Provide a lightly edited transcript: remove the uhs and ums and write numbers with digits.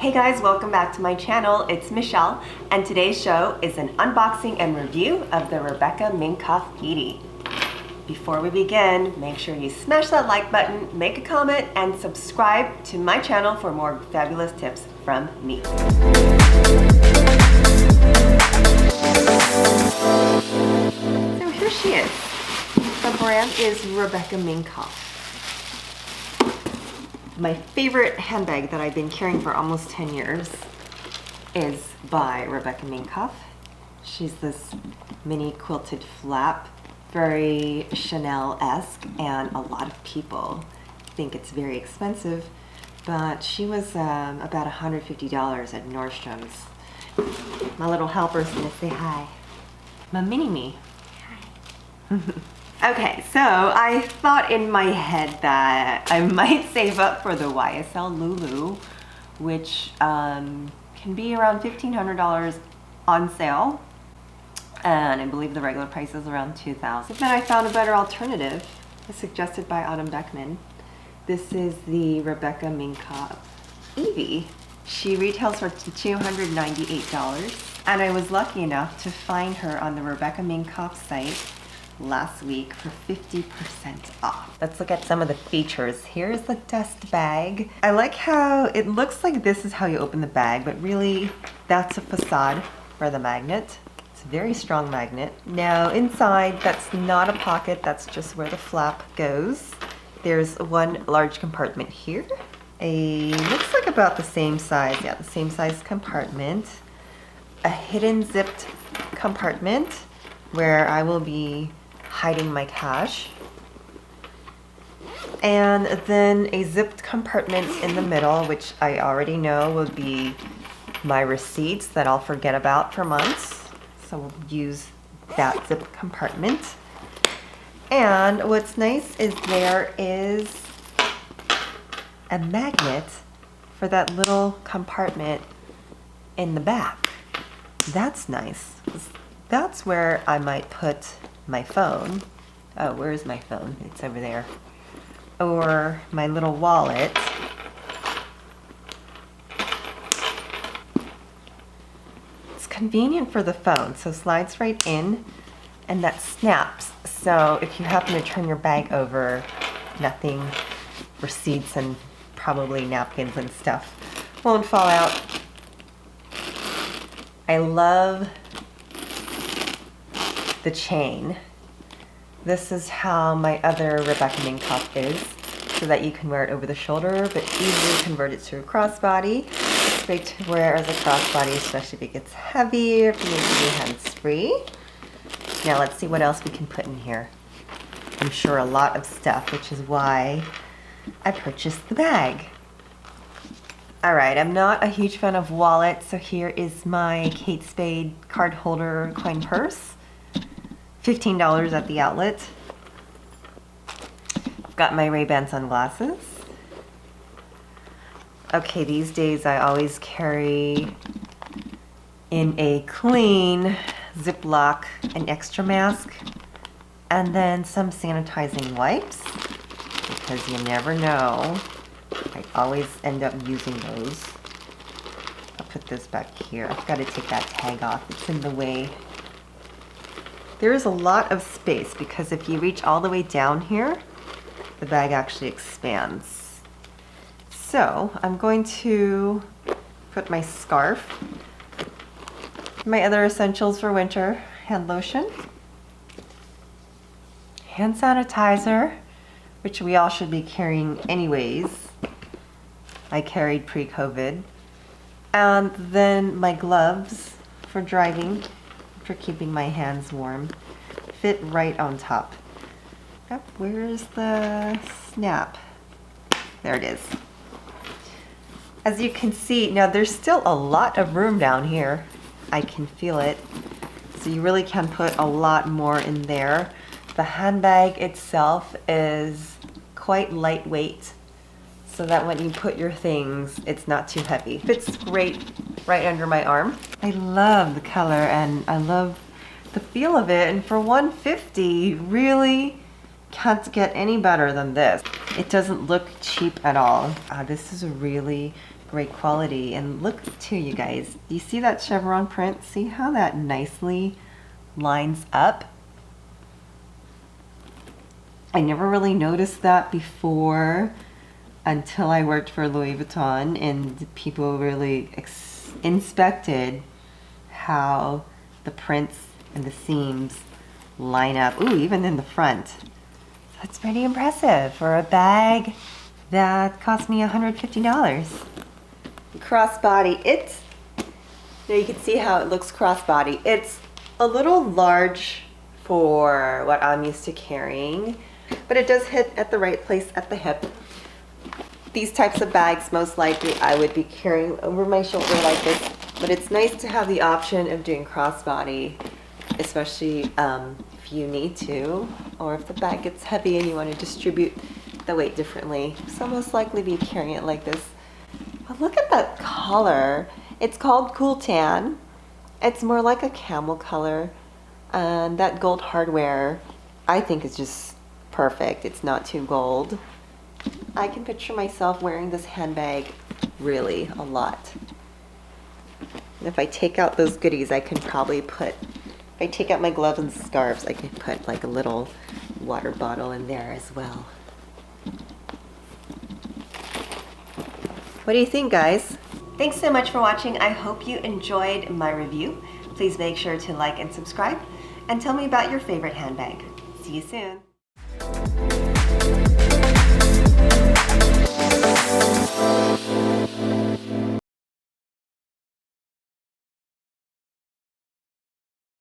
Hey guys, welcome back to my channel. It's Michelle, and today's show is an unboxing and review of the Rebecca Minkoff Edie. Before we begin, make sure you smash that like button, make a comment, and subscribe to my channel for more fabulous tips from me. So here she is. The brand is Rebecca Minkoff. My favorite handbag that I've been carrying for almost 10 years is by Rebecca Minkoff. She's this mini quilted flap, very Chanel-esque, and a lot of people think it's very expensive, but she was about $150 at Nordstrom's. My little helper's gonna say hi. My mini-me. Hi. Okay, so I thought in my head that I might save up for the YSL LouLou, which can be around $1,500 on sale, and I believe the regular price is around $2,000. Then I found a better alternative, suggested by Autumn Beckman. This is the Rebecca Minkoff Evie. She retails for $298, and I was lucky enough to find her on the Rebecca Minkoff site last week for 50% off. Let's look at some of the features. Here's the dust bag. I like how it looks like this is how you open the bag, but really that's a facade for the magnet. It's a very strong magnet. Now inside, that's not a pocket, that's just where the flap goes. There's one large compartment here. Looks like about the same size, yeah, the same size compartment. A hidden zipped compartment where I will be hiding my cash, and then a zipped compartment in the middle, which I already know will be my receipts that I'll forget about for months, so we'll use that zipped compartment. And what's nice is there is a magnet for that little compartment in the back. That's nice. That's where I might put my phone. Oh, where is my phone? It's over there. Or my little wallet. It's convenient for the phone, so slides right in, and that snaps. So if you happen to turn your bag over, nothing, receipts and probably napkins and stuff won't fall out. I love the chain. This is how my other Rebecca Minkoff is, so that you can wear it over the shoulder, but easily convert it to a crossbody. It's great to wear as a crossbody, especially if it gets heavy, or if you need to be hands-free. Now let's see what else we can put in here. I'm sure a lot of stuff, which is why I purchased the bag. Alright, I'm not a huge fan of wallets, so here is my Kate Spade card holder coin purse. $15 at the outlet. I've got my Ray-Ban sunglasses. Okay, these days I always carry in a clean Ziploc an extra mask, and then some sanitizing wipes, because you never know. I always end up using those. I'll put this back here. I've got to take that tag off. It's in the way. There is a lot of space because if you reach all the way down here, the bag actually expands. So I'm going to put my scarf, my other essentials for winter, hand lotion, hand sanitizer, which we all should be carrying anyways. I carried pre-COVID. And then my gloves for driving, for keeping my hands warm, fit right on top. Yep, where's the snap? There it is. As you can see, now there's still a lot of room down here. I can feel it. So you really can put a lot more in there. The handbag itself is quite lightweight, so that when you put your things, it's not too heavy. Fits great right under my arm. I love the color and I love the feel of it, and for $150, really can't get any better than this. It doesn't look cheap at all. This is a really great quality. And look too, you guys, do you see that chevron print? See how that nicely lines up? I never really noticed that before until I worked for Louis Vuitton, and people really inspected how the prints and the seams line up. Ooh, even in the front. That's pretty impressive for a bag that cost me $150. Crossbody, now you can see how it looks crossbody. It's a little large for what I'm used to carrying, but it does hit at the right place at the hip. These types of bags, most likely I would be carrying over my shoulder like this, but it's nice to have the option of doing crossbody, especially if you need to, or if the bag gets heavy and you want to distribute the weight differently. So most likely be carrying it like this. But look at that color. It's called Cool Tan. It's more like a camel color, and that gold hardware I think is just perfect. It's not too gold. I can picture myself wearing this handbag really a lot. And if I take out those goodies, I can probably put, if I take out my gloves and scarves, I can put like a little water bottle in there as well. What do you think, guys? Thanks so much for watching. I hope you enjoyed my review. Please make sure to like and subscribe, and tell me about your favorite handbag. See you soon.